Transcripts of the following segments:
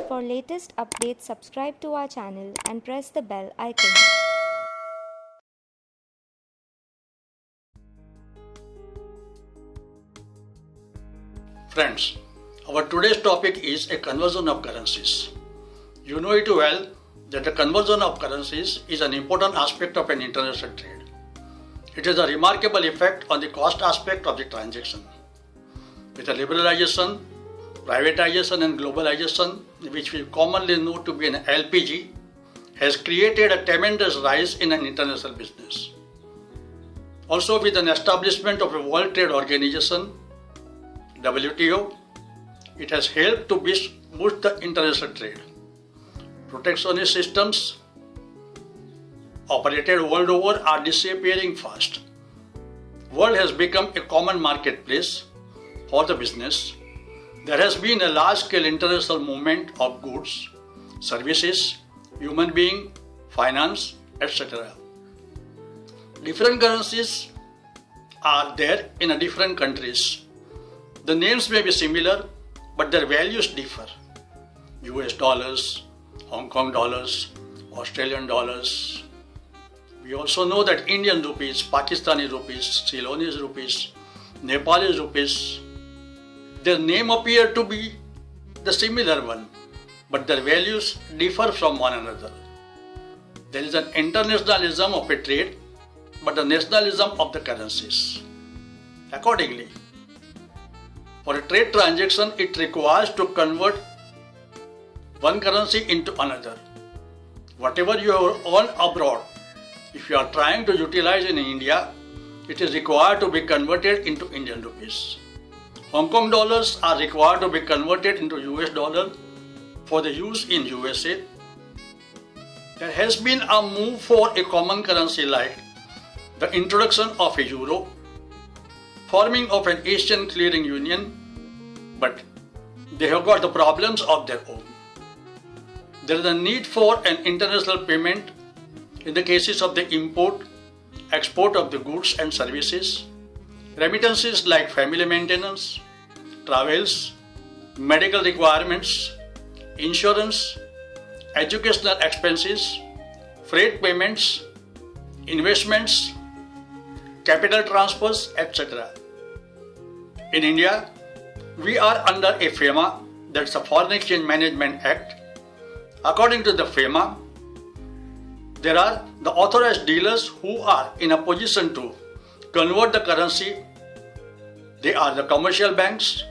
For latest updates, subscribe to our channel and press the bell icon. Friends, our today's topic is a conversion of currencies. You know it well that the conversion of currencies is an important aspect of an international trade. It has a remarkable effect on the cost aspect of the transaction. With the liberalization, privatization and globalization, which we commonly know to be an LPG, has created a tremendous rise in an international business. Also, with an establishment of a World Trade Organization, WTO, it has helped to boost the international trade. Protectionist systems operated world over are disappearing fast. World has become a common marketplace for the business. There has been a large-scale international movement of goods, services, human being, finance, etc. Different currencies are there in different countries. The names may be similar, but their values differ. US dollars, Hong Kong dollars, Australian dollars. We also know that Indian rupees, Pakistani rupees, Ceylonese rupees, Nepalese rupees, their name appear to be the similar one, but their values differ from one another. There is an internationalism of a trade, but the nationalism of the currencies. Accordingly, for a trade transaction, it requires to convert one currency into another. Whatever you have earned abroad, if you are trying to utilize in India, it is required to be converted into Indian rupees. Hong Kong dollars are required to be converted into US dollar for the use in USA. There has been a move for a common currency like the introduction of a euro, forming of an Asian clearing union, but they have got the problems of their own. There is a need for an international payment in the cases of the import, export of the goods and services, remittances like family maintenance, travels, medical requirements, insurance, educational expenses, freight payments, investments, capital transfers, etc. In India, we are under a FEMA, that's the Foreign Exchange Management Act. According to the FEMA, there are the authorized dealers who are in a position to convert the currency. They are the commercial banks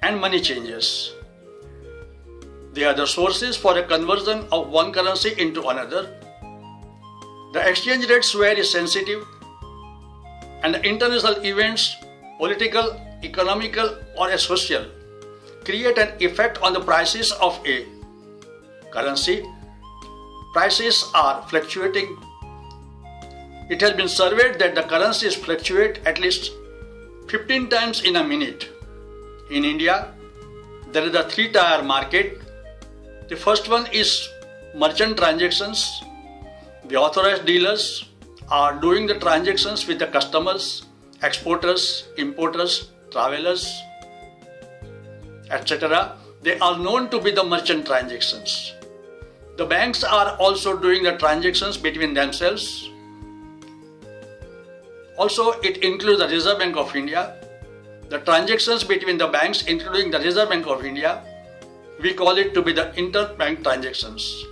and money changers. They are the sources for a conversion of one currency into another. The exchange rates very sensitive, and the international events, political, economical or social, create an effect on the prices of a currency. Prices are fluctuating. It has been surveyed that the currencies fluctuate at least 15 times in a minute. In India, there is a three-tier market. The first one is merchant transactions. The authorized dealers are doing the transactions with the customers, exporters, importers, travelers, etc. They are known to be the merchant transactions. The banks are also doing the transactions between themselves. Also, it includes the Reserve Bank of India. The transactions between the banks, including the Reserve Bank of India, we call it to be the interbank transactions.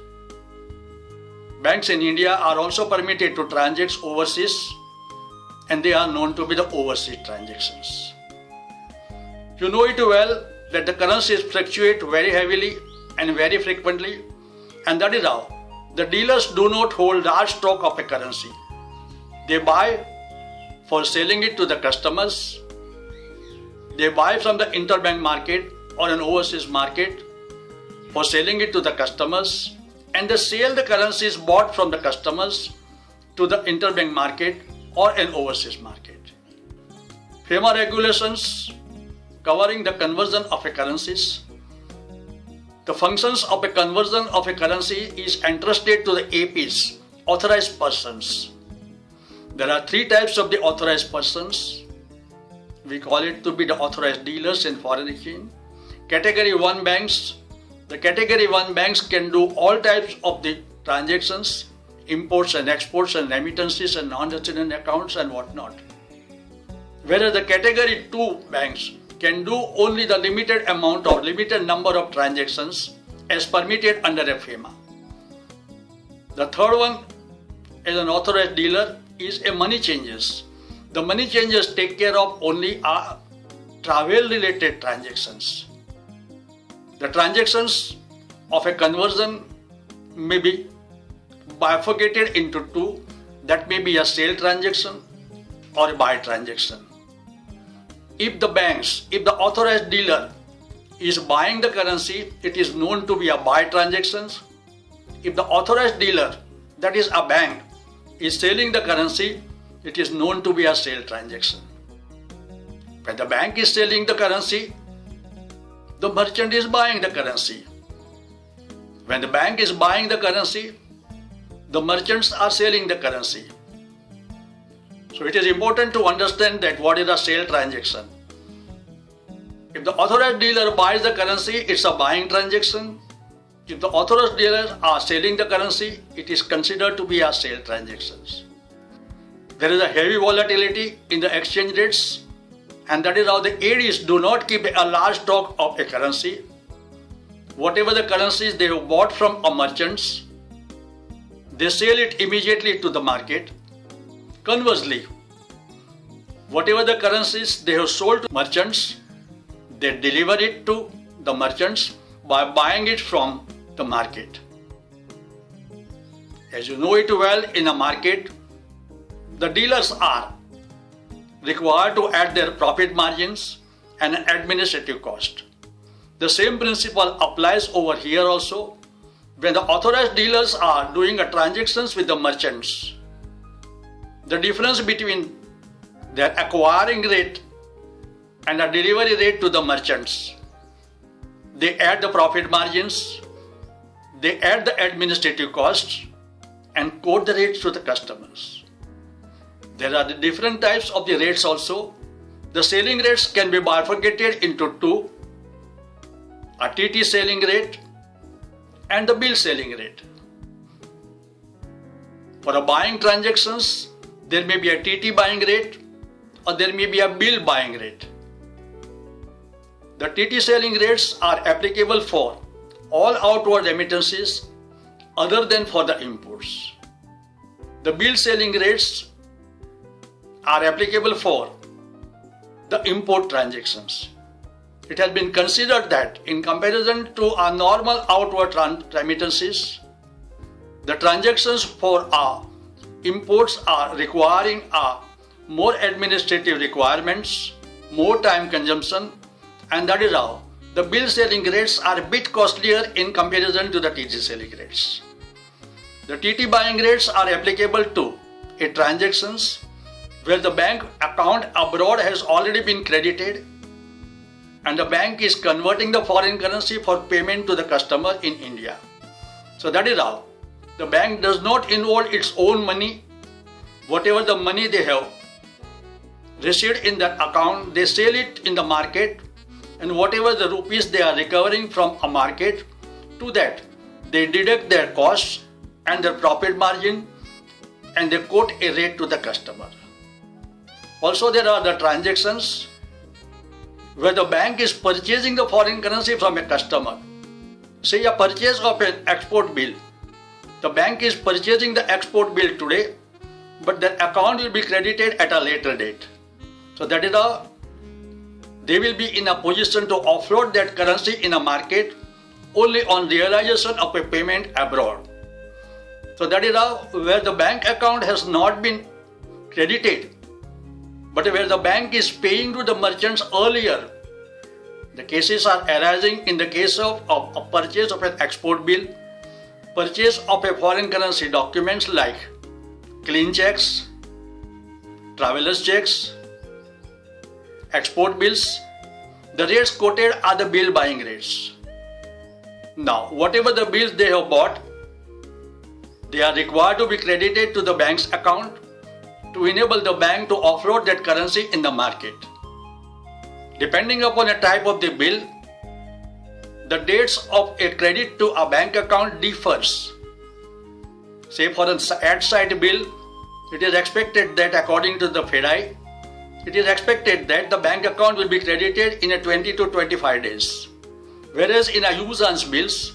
Banks in India are also permitted to transact overseas, and they are known to be the overseas transactions. You know it well that the currencies fluctuate very heavily and very frequently, and that is how the dealers do not hold large stock of a currency. They buy for selling it to the customers. They buy from the interbank market or an overseas market for selling it to the customers, and they sell the currencies bought from the customers to the interbank market or an overseas market. FEMA regulations covering the conversion of a currencies. The functions of a conversion of a currency is entrusted to the APs, authorized persons. There are three types of the authorized persons. We call it to be the authorized dealers in foreign exchange. Category 1 banks, The category 1 banks can do all types of the transactions, imports and exports and remittances and non-resident accounts and whatnot. Whereas the category 2 banks can do only the limited amount or limited number of transactions as permitted under FEMA. The third one, as an authorized dealer, is a money changers. The money changers take care of only travel related transactions. The transactions of a conversion may be bifurcated into two. That may be a sale transaction or a buy transaction. If the authorized dealer is buying the currency, it is known to be a buy transaction. If the authorized dealer, that is a bank, is selling the currency, it is known to be a sale transaction. When the bank is selling the currency, the merchant is buying the currency. When the bank is buying the currency, the merchants are selling the currency. So it is important to understand that what is a sale transaction. If the authorized dealer buys the currency, it's a buying transaction. If the authorized dealers are selling the currency, it is considered to be a sale transactions. There is a heavy volatility in the exchange rates, and that is how the ADs do not keep a large stock of a currency. Whatever the currencies they have bought from a merchants, they sell it immediately to the market. Conversely, whatever the currencies they have sold to merchants, they deliver it to the merchants by buying it from the market. As you know it well, in a market, the dealers are required to add their profit margins and administrative cost. The same principle applies over here also. When the authorized dealers are doing a transactions with the merchants, the difference between their acquiring rate and the delivery rate to the merchants, they add the profit margins, they add the administrative costs and quote the rates to the customers. There are the different types of the rates also. The selling rates can be bifurcated into two: a TT selling rate and the bill selling rate. For a buying transactions, there may be a TT buying rate or there may be a bill buying rate. The TT selling rates are applicable for all outward remittances other than for the imports. The bill selling rates are applicable for the import transactions. It has been considered that in comparison to our normal outward remittances, the transactions for our imports are requiring more administrative requirements, more time consumption, and that is how the bill selling rates are a bit costlier in comparison to the TT selling rates. The TT buying rates are applicable to transactions where the bank account abroad has already been credited and the bank is converting the foreign currency for payment to the customer in India. So that is how the bank does not involve its own money. Whatever the money they have received in that account, they sell it in the market, and whatever the rupees they are recovering from a market, to that they deduct their costs and their profit margin and they quote a rate to the customer. Also, there are the transactions where the bank is purchasing the foreign currency from a customer. Say a purchase of an export bill. The bank is purchasing the export bill today, but their account will be credited at a later date. So that is how they will be in a position to offload that currency in a market only on realization of a payment abroad. So that is how where the bank account has not been credited, but where the bank is paying to the merchants earlier. The cases are arising in the case of a purchase of an export bill, purchase of a foreign currency documents like clean checks, traveler's checks, export bills. The rates quoted are the bill buying rates. Now, whatever the bills they have bought, they are required to be credited to the bank's account to enable the bank to offload that currency in the market. Depending upon the type of the bill, the dates of a credit to a bank account differs. Say for an ad side bill, it is expected that according to the FEDI, it is expected that the bank account will be credited in a 20 to 25 days. Whereas in a usance bills,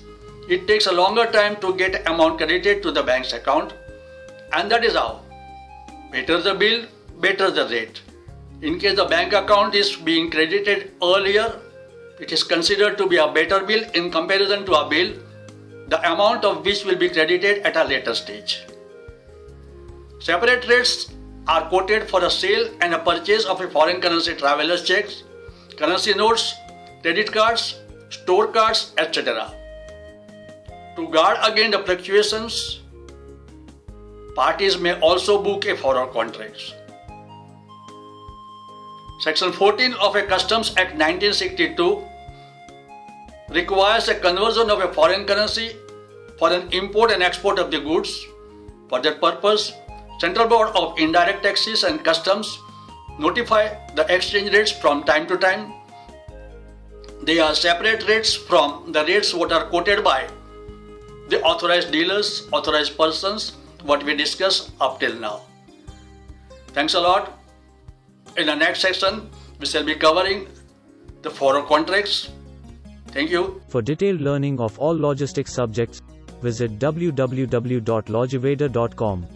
it takes a longer time to get amount credited to the bank's account, and that is how. Better the bill, better the rate. In case the bank account is being credited earlier, it is considered to be a better bill in comparison to a bill, the amount of which will be credited at a later stage. Separate rates are quoted for a sale and a purchase of a foreign currency traveler's checks, currency notes, credit cards, store cards, etc. To guard against the fluctuations, parties may also book a forward contracts. Section 14 of a Customs Act 1962 requires a conversion of a foreign currency for an import and export of the goods. For that purpose, Central Board of Indirect Taxes and Customs notify the exchange rates from time to time. They are separate rates from the rates what are quoted by the authorized dealers, authorized persons, what we discussed up till now. Thanks a lot. In the next section, we shall be covering the forward contracts. Thank you. For detailed learning of all logistics subjects, visit www.logiveda.com.